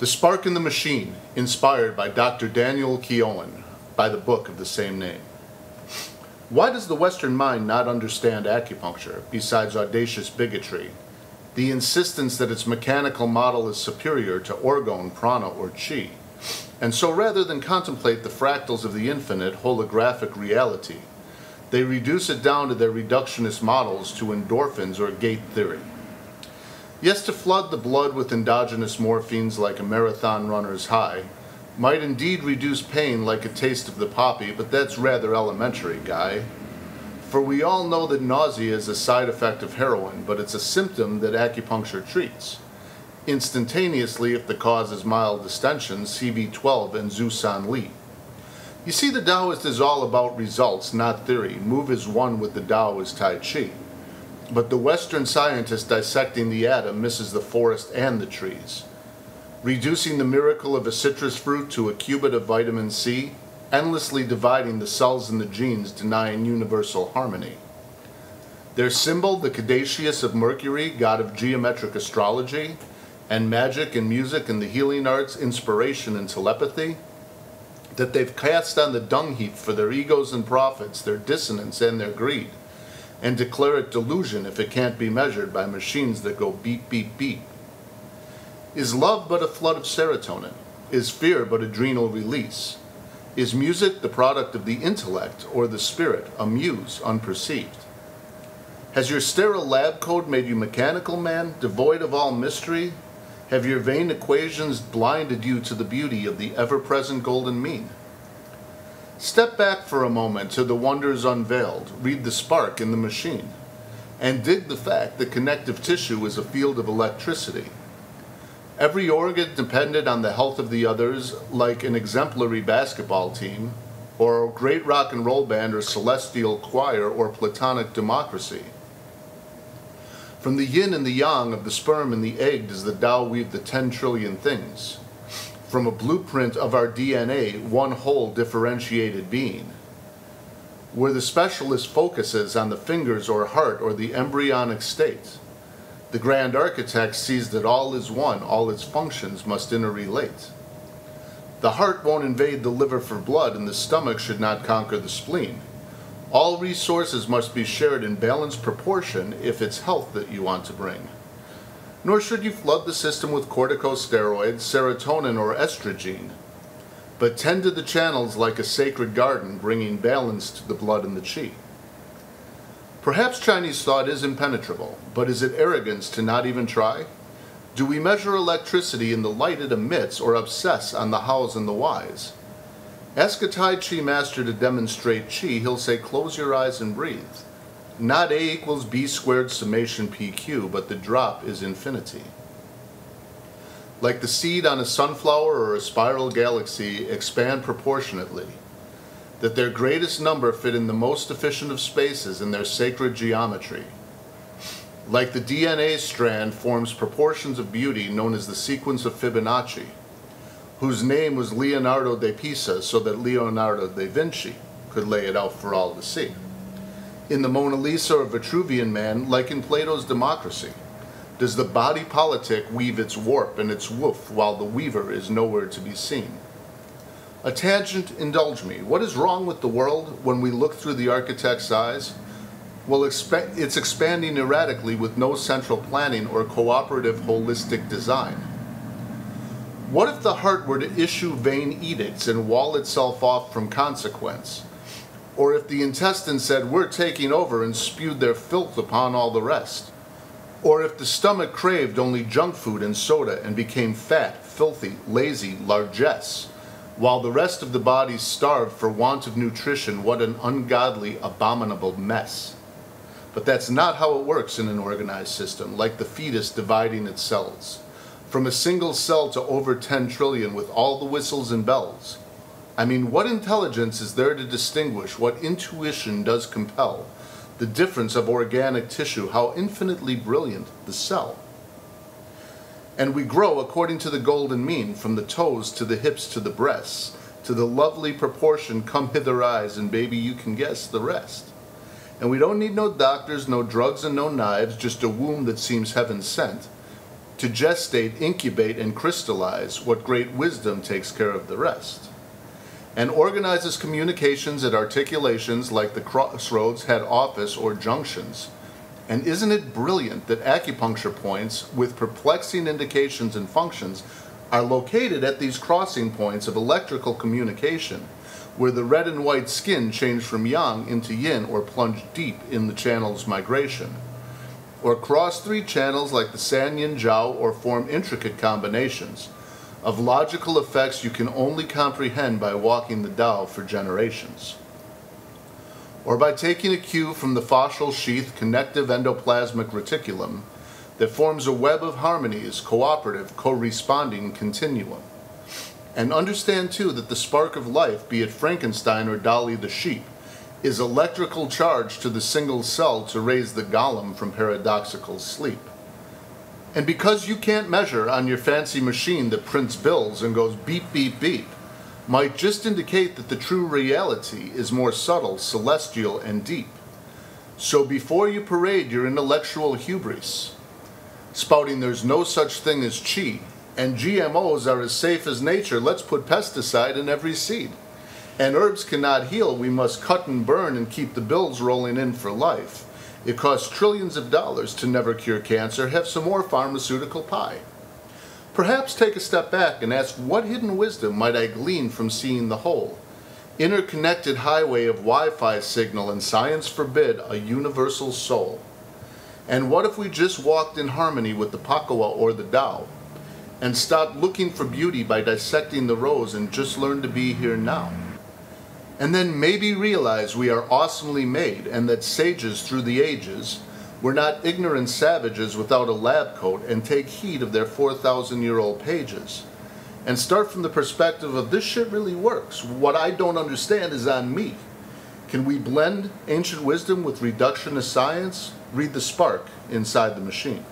The Spark in the Machine, inspired by Dr. Daniel Keown, by the book of the same name. Why does the Western mind not understand acupuncture, besides audacious bigotry, the insistence that its mechanical model is superior to orgone, prana, or chi? And so rather than contemplate the fractals of the infinite holographic reality, they reduce it down to their reductionist models to endorphins or gate theory. Yes, to flood the blood with endogenous morphines like a marathon runner's high might indeed reduce pain like a taste of the poppy, but that's rather elementary, guy. For we all know that nausea is a side effect of heroin, but it's a symptom that acupuncture treats instantaneously if the cause is mild distension, CB12 and Zusan Li. You see, the Taoist is all about results, not theory. Move as one with the Tao as Tai Chi. But the Western scientist dissecting the atom misses the forest and the trees. Reducing the miracle of a citrus fruit to a cubit of vitamin C, endlessly dividing the cells and the genes, denying universal harmony. Their symbol, the caduceus of Mercury, god of geometric astrology, and magic and music and the healing arts, inspiration and telepathy, that they've cast on the dung heap for their egos and profits, their dissonance and their greed, and declare it delusion if it can't be measured by machines that go beep, beep, beep. Is love but a flood of serotonin? Is fear but adrenal release? Is music the product of the intellect or the spirit, a muse unperceived? Has your sterile lab coat made you mechanical, man, devoid of all mystery? Have your vain equations blinded you to the beauty of the ever-present golden mean? Step back for a moment to the wonders unveiled, read the spark in the machine, and dig the fact that connective tissue is a field of electricity. Every organ depended on the health of the others, like an exemplary basketball team, or a great rock and roll band, or celestial choir, or platonic democracy. From the yin and the yang of the sperm and the egg does the Tao weave the 10 trillion things. From a blueprint of our DNA, one whole differentiated being. Where the specialist focuses on the fingers or heart or the embryonic state, the grand architect sees that all is one, all its functions must interrelate. The heart won't invade the liver for blood, and the stomach should not conquer the spleen. All resources must be shared in balanced proportion if it's health that you want to bring. Nor should you flood the system with corticosteroids, serotonin, or estrogen, but tend to the channels like a sacred garden, bringing balance to the blood and the chi. Perhaps Chinese thought is impenetrable, but is it arrogance to not even try? Do we measure electricity in the light it emits or obsess on the hows and the whys? Ask a Tai Chi master to demonstrate Chi, he'll say close your eyes and breathe. Not A equals B squared summation PQ, but the drop is infinity. Like the seed on a sunflower or a spiral galaxy expand proportionately, that their greatest number fit in the most efficient of spaces in their sacred geometry. Like the DNA strand forms proportions of beauty known as the sequence of Fibonacci, whose name was Leonardo da Pisa so that Leonardo da Vinci could lay it out for all to see. In the Mona Lisa or Vitruvian Man, like in Plato's Democracy, does the body politic weave its warp and its woof while the weaver is nowhere to be seen? A tangent, indulge me. What is wrong with the world when we look through the architect's eyes? Well, it's expanding erratically with no central planning or cooperative holistic design. What if the heart were to issue vain edicts and wall itself off from consequence? Or if the intestine said, we're taking over, and spewed their filth upon all the rest? Or if the stomach craved only junk food and soda and became fat, filthy, lazy, largesse, while the rest of the body starved for want of nutrition? What an ungodly, abominable mess. But that's not how it works in an organized system, like the fetus dividing its cells. From a single cell to over 10 trillion with all the whistles and bells. I mean, what intelligence is there to distinguish, what intuition does compel, the difference of organic tissue, how infinitely brilliant the cell? And we grow according to the golden mean, from the toes to the hips to the breasts, to the lovely proportion, come hither eyes, and baby you can guess the rest. And we don't need no doctors, no drugs, and no knives, just a womb that seems heaven sent, to gestate, incubate, and crystallize what great wisdom takes care of the rest, and organizes communications at articulations like the crossroads, head office, or junctions. And isn't it brilliant that acupuncture points with perplexing indications and functions are located at these crossing points of electrical communication, where the red and white skin change from yang into yin or plunge deep in the channel's migration, or cross three channels like the san yin jiao, or form intricate combinations of logical effects you can only comprehend by walking the Tao for generations, or by taking a cue from the fascial sheath connective endoplasmic reticulum that forms a web of harmonies, cooperative, co-responding continuum. And understand too that the spark of life, be it Frankenstein or Dolly the sheep, is electrical charge to the single cell to raise the golem from paradoxical sleep. And because you can't measure on your fancy machine that prints bills and goes beep, beep, beep, might just indicate that the true reality is more subtle, celestial, and deep. So before you parade your intellectual hubris, spouting there's no such thing as chi, and GMOs are as safe as nature, let's put pesticide in every seed. And herbs cannot heal, we must cut and burn and keep the bills rolling in for life. It costs trillions of dollars to never cure cancer, have some more pharmaceutical pie. Perhaps take a step back and ask, what hidden wisdom might I glean from seeing the whole interconnected highway of Wi-Fi signal and, science forbid, a universal soul? And what if we just walked in harmony with the Pakua or the Tao, and stopped looking for beauty by dissecting the rose and just learn to be here now? And then maybe realize we are awesomely made, and that sages through the ages were not ignorant savages without a lab coat, and take heed of their 4,000-year-old pages. And start from the perspective of, this shit really works. What I don't understand is on me. Can we blend ancient wisdom with reductionist science? Read the spark inside the machine.